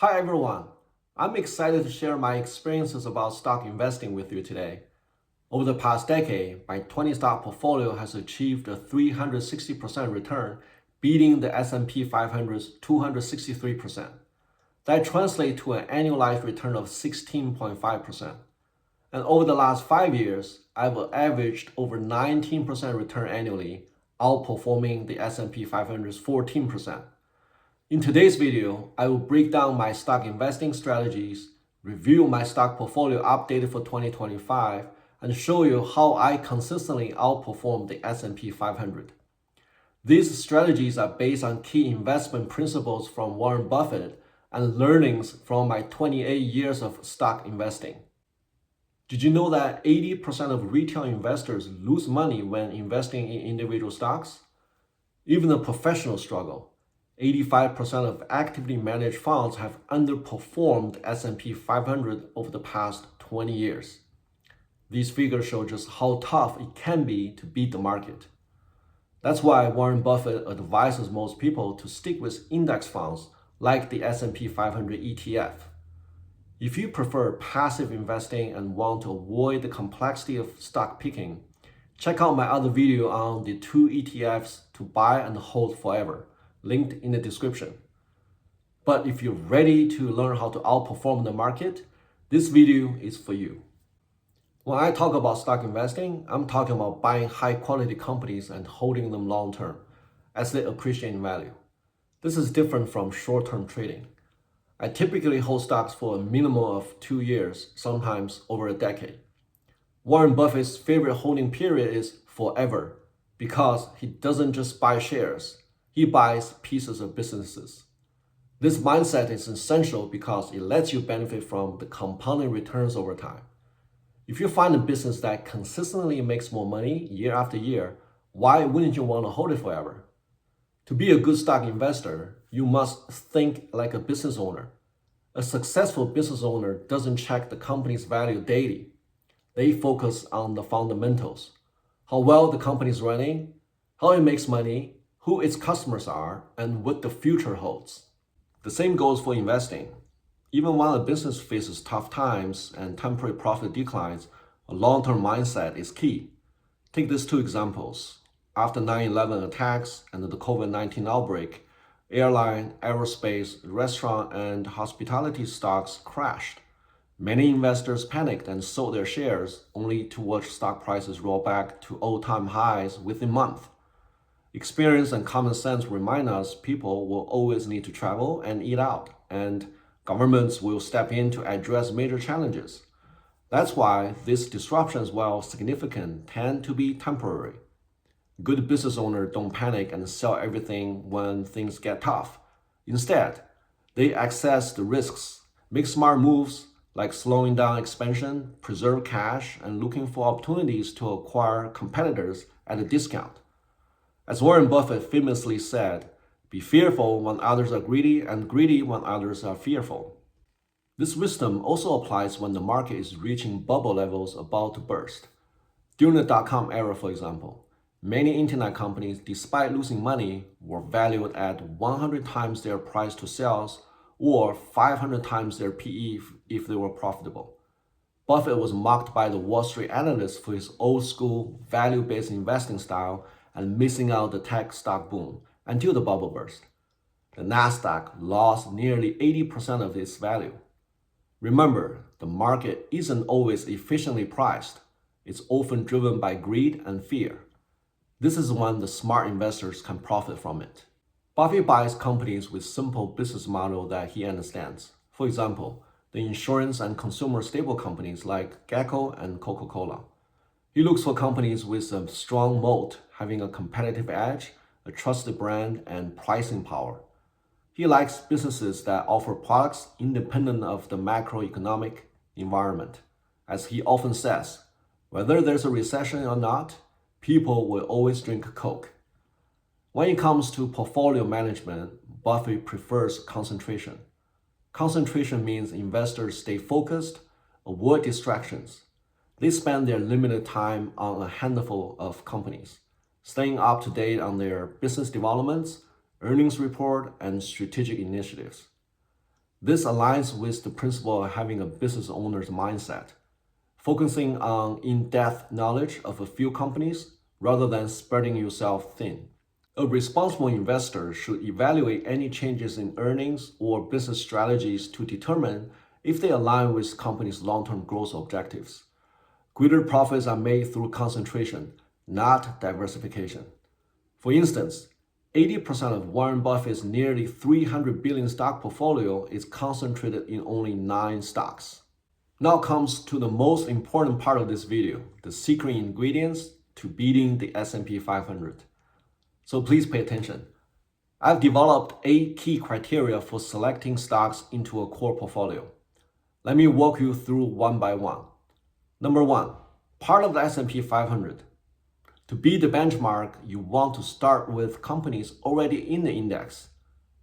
Hi everyone, I'm excited to share my experiences about stock investing with you today. Over the past decade, my 20 stock portfolio has achieved a 360% return, beating the S&P 500's 263%. That translates to an annualized return of 16.5%. And over the last 5 years, I've averaged over 19% return annually, outperforming the S&P 500's 14%. In today's video, I will break down my stock investing strategies, review my stock portfolio updated for 2025, and show you how I consistently outperform the S&P 500. These strategies are based on key investment principles from Warren Buffett and learnings from my 28 years of stock investing. Did you know that 80% of retail investors lose money when investing in individual stocks? Even the professionals struggle. 85% of actively managed funds have underperformed S&P 500 over the past 20 years. These figures show just how tough it can be to beat the market. That's why Warren Buffett advises most people to stick with index funds like the S&P 500 ETF. If you prefer passive investing and want to avoid the complexity of stock picking, check out my other video on the 2 ETFs to buy and hold forever, linked in the description. But if you're ready to learn how to outperform the market, this video is for you. When I talk about stock investing, I'm talking about buying high quality companies and holding them long term as they appreciate in value. This is different from short-term trading. I typically hold stocks for a minimum of 2 years, sometimes over a decade. Warren Buffett's favorite holding period is forever because he doesn't just buy shares. He buys pieces of businesses. This mindset is essential because it lets you benefit from the compounding returns over time. If you find a business that consistently makes more money year after year, why wouldn't you want to hold it forever? To be a good stock investor, you must think like a business owner. A successful business owner doesn't check the company's value daily. They focus on the fundamentals, how well the company is running, how it makes money, who its customers are, and what the future holds. The same goes for investing. Even when a business faces tough times and temporary profit declines, a long-term mindset is key. Take these two examples. After 9/11 attacks and the COVID-19 outbreak, airline, aerospace, restaurant, and hospitality stocks crashed. Many investors panicked and sold their shares, only to watch stock prices roll back to all-time highs within months. Experience and common sense remind us people will always need to travel and eat out, and governments will step in to address major challenges. That's why these disruptions, while significant, tend to be temporary. Good business owners don't panic and sell everything when things get tough. Instead, they assess the risks, make smart moves like slowing down expansion, preserve cash, and looking for opportunities to acquire competitors at a discount. As Warren Buffett famously said, be fearful when others are greedy and greedy when others are fearful. This wisdom also applies when the market is reaching bubble levels about to burst. During the dot-com era, for example, many internet companies, despite losing money, were valued at 100 times their price to sales or 500 times their PE if they were profitable. Buffett was mocked by the Wall Street analysts for his old-school, value-based investing style and missing out the tech stock boom until the bubble burst. The Nasdaq lost nearly 80% of its value. Remember, the market isn't always efficiently priced. It's often driven by greed and fear. This is when the smart investors can profit from it. Buffett buys companies with simple business model that he understands. For example, the insurance and consumer staple companies like Geico and Coca-Cola. He looks for companies with a strong moat, having a competitive edge, a trusted brand, and pricing power. He likes businesses that offer products independent of the macroeconomic environment. As he often says, whether there's a recession or not, people will always drink Coke. When it comes to portfolio management, Buffett prefers concentration. Concentration means investors stay focused, avoid distractions. They spend their limited time on a handful of companies, staying up to date on their business developments, earnings report, and strategic initiatives. This aligns with the principle of having a business owner's mindset, focusing on in-depth knowledge of a few companies rather than spreading yourself thin. A responsible investor should evaluate any changes in earnings or business strategies to determine if they align with company's long-term growth objectives. Greater profits are made through concentration, not diversification. For instance, 80% of Warren Buffett's nearly $300 billion stock portfolio is concentrated in only 9 stocks. Now comes to the most important part of this video, the secret ingredients to beating the S&P 500. So please pay attention. I've developed 8 key criteria for selecting stocks into a core portfolio. Let me walk you through one by one. Number 1, part of the S&P 500. To beat the benchmark, you want to start with companies already in the index.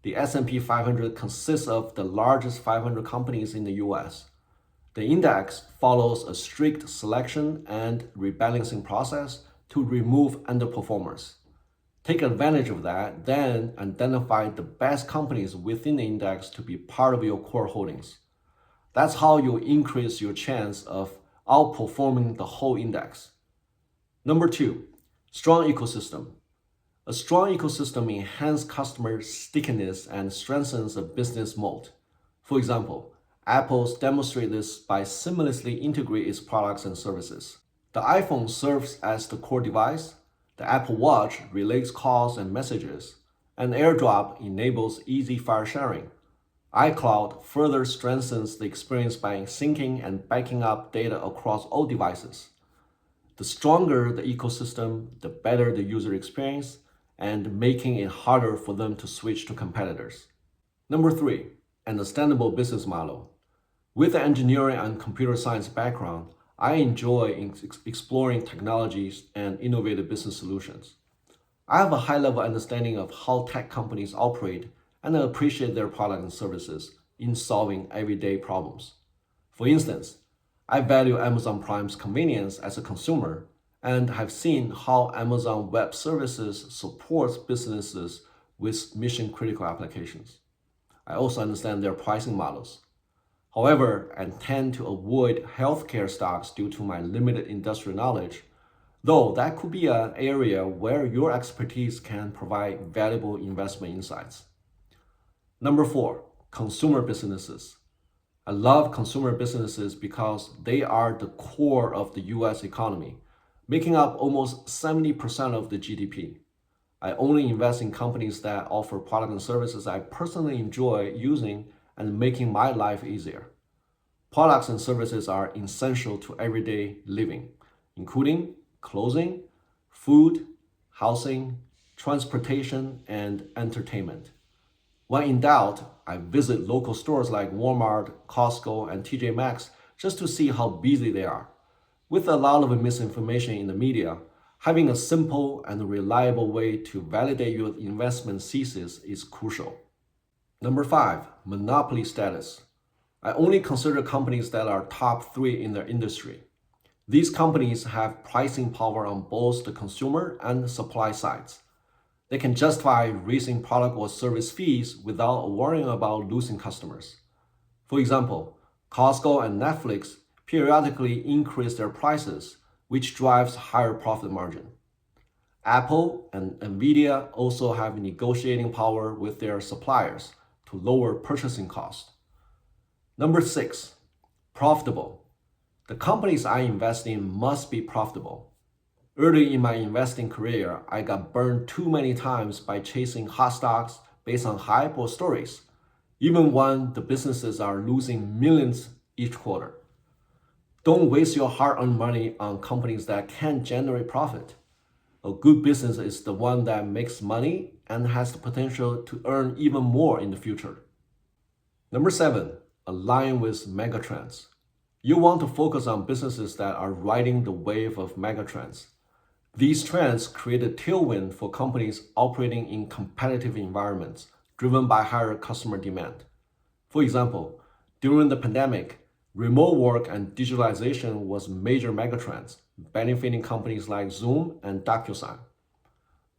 The S&P 500 consists of the largest 500 companies in the US. The index follows a strict selection and rebalancing process to remove underperformers. Take advantage of that, then identify the best companies within the index to be part of your core holdings. That's how you increase your chance of outperforming the whole index. Number 2, strong ecosystem. A strong ecosystem enhances customer stickiness and strengthens a business moat. For example, Apple demonstrates this by seamlessly integrating its products and services. The iPhone serves as the core device, the Apple Watch relays calls and messages, and AirDrop enables easy file sharing. iCloud further strengthens the experience by syncing and backing up data across all devices. The stronger the ecosystem, the better the user experience, and making it harder for them to switch to competitors. Number 3, understandable business model. With an engineering and computer science background, I enjoy exploring technologies and innovative business solutions. I have a high-level understanding of how tech companies operate and I appreciate their products and services in solving everyday problems. For instance, I value Amazon Prime's convenience as a consumer and have seen how Amazon Web Services supports businesses with mission-critical applications. I also understand their pricing models. However, I tend to avoid healthcare stocks due to my limited industrial knowledge, though that could be an area where your expertise can provide valuable investment insights. Number 4, consumer businesses. I love consumer businesses because they are the core of the US economy, making up almost 70% of the GDP. I only invest in companies that offer products and services I personally enjoy using and making my life easier. Products and services are essential to everyday living, including clothing, food, housing, transportation, and entertainment. When in doubt, I visit local stores like Walmart, Costco, and TJ Maxx just to see how busy they are. With a lot of misinformation in the media, having a simple and reliable way to validate your investment thesis is crucial. Number 5, monopoly status. I only consider companies that are top 3 in their industry. These companies have pricing power on both the consumer and the supply sides. They can justify raising product or service fees without worrying about losing customers. For example, Costco and Netflix periodically increase their prices, which drives higher profit margin. Apple and Nvidia also have negotiating power with their suppliers to lower purchasing costs. Number 6, profitable. The companies I invest in must be profitable. Early in my investing career, I got burned too many times by chasing hot stocks based on hype or stories, even when the businesses are losing millions each quarter. Don't waste your hard-earned money on companies that can't generate profit. A good business is the one that makes money and has the potential to earn even more in the future. Number 7, align with megatrends. You want to focus on businesses that are riding the wave of megatrends. These trends create a tailwind for companies operating in competitive environments driven by higher customer demand. For example, during the pandemic, remote work and digitalization was major megatrends, benefiting companies like Zoom and DocuSign.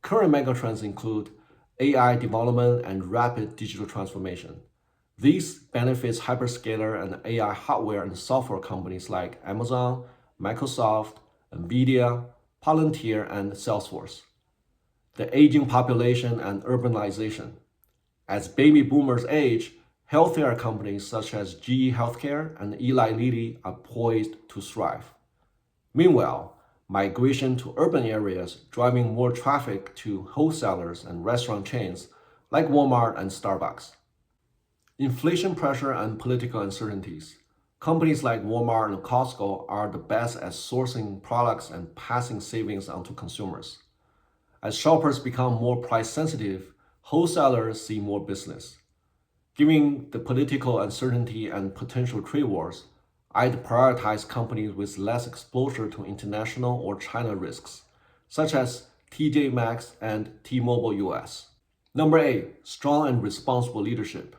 Current megatrends include AI development and rapid digital transformation. This benefits hyperscaler and AI hardware and software companies like Amazon, Microsoft, Nvidia, Palantir, and Salesforce. The aging population and urbanization. As baby boomers age, healthcare companies such as GE Healthcare and Eli Lilly are poised to thrive. Meanwhile, migration to urban areas driving more traffic to wholesalers and restaurant chains like Walmart and Starbucks. Inflation pressure and political uncertainties. Companies like Walmart and Costco are the best at sourcing products and passing savings onto consumers. As shoppers become more price sensitive, wholesalers see more business. Given the political uncertainty and potential trade wars, I'd prioritize companies with less exposure to international or China risks, such as TJ Maxx and T-Mobile US. Number 8, strong and responsible leadership.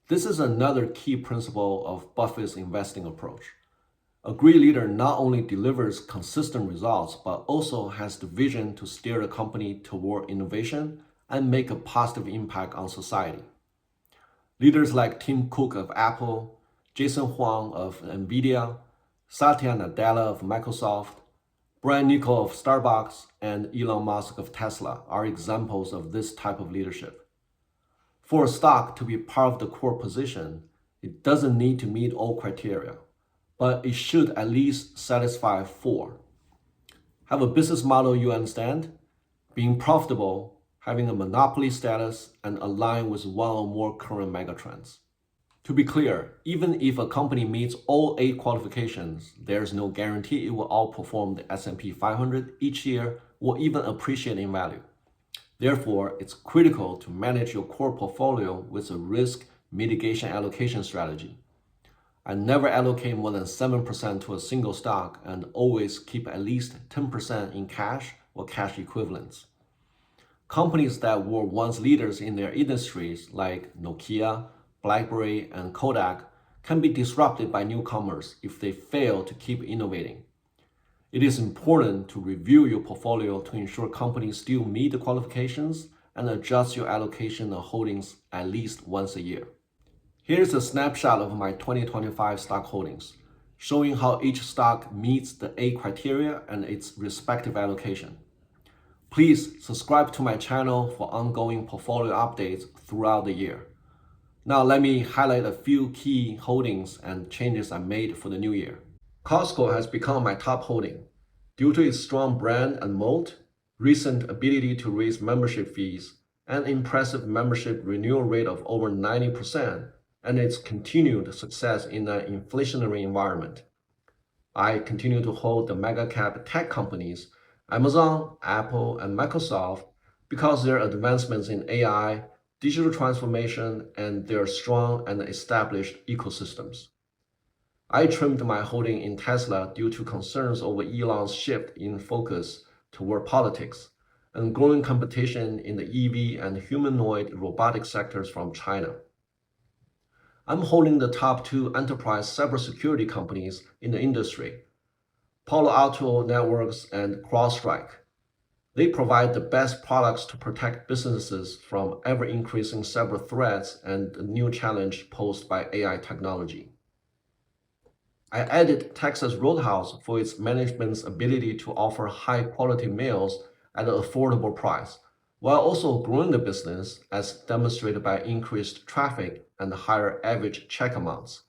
This is another key principle of Buffett's investing approach. A great leader not only delivers consistent results, but also has the vision to steer the company toward innovation and make a positive impact on society. Leaders like Tim Cook of Apple, Jason Huang of Nvidia, Satya Nadella of Microsoft, Brian Niccol of Starbucks, and Elon Musk of Tesla are examples of this type of leadership. For a stock to be part of the core position, it doesn't need to meet all criteria, but it should at least satisfy 4. Have a business model you understand, being profitable, having a monopoly status, and align with one or more current megatrends. To be clear, even if a company meets all 8 qualifications, there's no guarantee it will outperform the S&P 500 each year or even appreciate in value. Therefore, it's critical to manage your core portfolio with a risk mitigation allocation strategy. I never allocate more than 7% to a single stock and always keep at least 10% in cash or cash equivalents. Companies that were once leaders in their industries like Nokia, BlackBerry, and Kodak can be disrupted by newcomers if they fail to keep innovating. It is important to review your portfolio to ensure companies still meet the qualifications and adjust your allocation of holdings at least once a year. Here's a snapshot of my 2025 stock holdings, showing how each stock meets the 8 criteria and its respective allocation. Please subscribe to my channel for ongoing portfolio updates throughout the year. Now let me highlight a few key holdings and changes I made for the new year. Costco has become my top holding due to its strong brand and moat, recent ability to raise membership fees, and impressive membership renewal rate of over 90%, and its continued success in an inflationary environment. I continue to hold the mega cap tech companies, Amazon, Apple, and Microsoft, because their advancements in AI, digital transformation, and their strong and established ecosystems. I trimmed my holding in Tesla due to concerns over Elon's shift in focus toward politics and growing competition in the EV and humanoid robotic sectors from China. I'm holding the top 2 enterprise cybersecurity companies in the industry, Palo Alto Networks and CrowdStrike. They provide the best products to protect businesses from ever-increasing cyber threats and the new challenge posed by AI technology. I added Texas Roadhouse for its management's ability to offer high-quality meals at an affordable price, while also growing the business as demonstrated by increased traffic and higher average check amounts.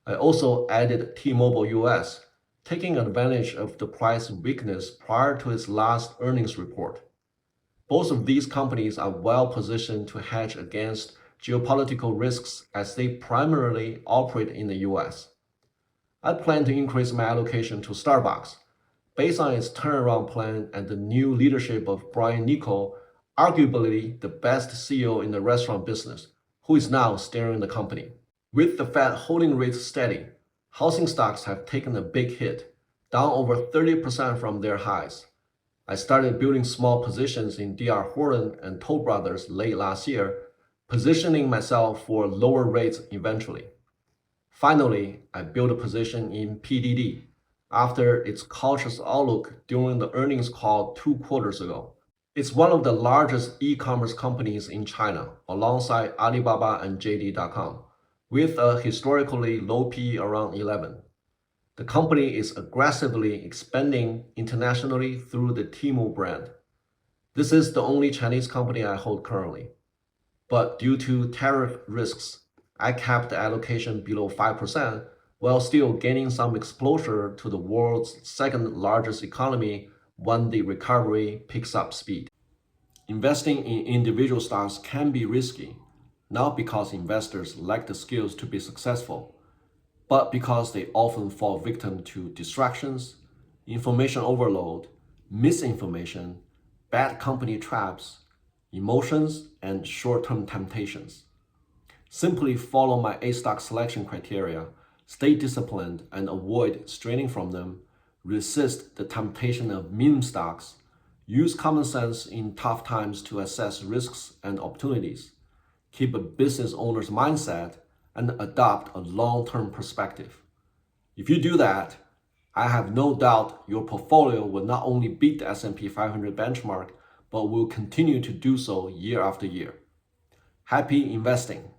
I also added T-Mobile US, taking advantage of the price weakness prior to its last earnings report. Both of these companies are well positioned to hedge against geopolitical risks as they primarily operate in the US. I plan to increase my allocation to Starbucks, based on its turnaround plan and the new leadership of Brian Niccol, arguably the best CEO in the restaurant business, who is now steering the company. With the Fed holding rates steady, housing stocks have taken a big hit, down over 30% from their highs. I started building small positions in D.R. Horton and Toll Brothers late last year, positioning myself for lower rates eventually. Finally, I built a position in PDD after its cautious outlook during the earnings call 2 quarters ago. It's one of the largest e-commerce companies in China, alongside Alibaba and JD.com. with a historically low P around 11. The company is aggressively expanding internationally through the Temu brand. This is the only Chinese company I hold currently. But due to tariff risks, I capped the allocation below 5% while still gaining some exposure to the world's second largest economy when the recovery picks up speed. Investing in individual stocks can be risky, not because investors lack the skills to be successful, but because they often fall victim to distractions, information overload, misinformation, bad company traps, emotions, and short-term temptations. Simply follow my A-stock selection criteria, stay disciplined and avoid straying from them, resist the temptation of meme stocks, use common sense in tough times to assess risks and opportunities, keep a business owner's mindset, and adopt a long-term perspective. If you do that, I have no doubt your portfolio will not only beat the S&P 500 benchmark, but will continue to do so year after year. Happy investing!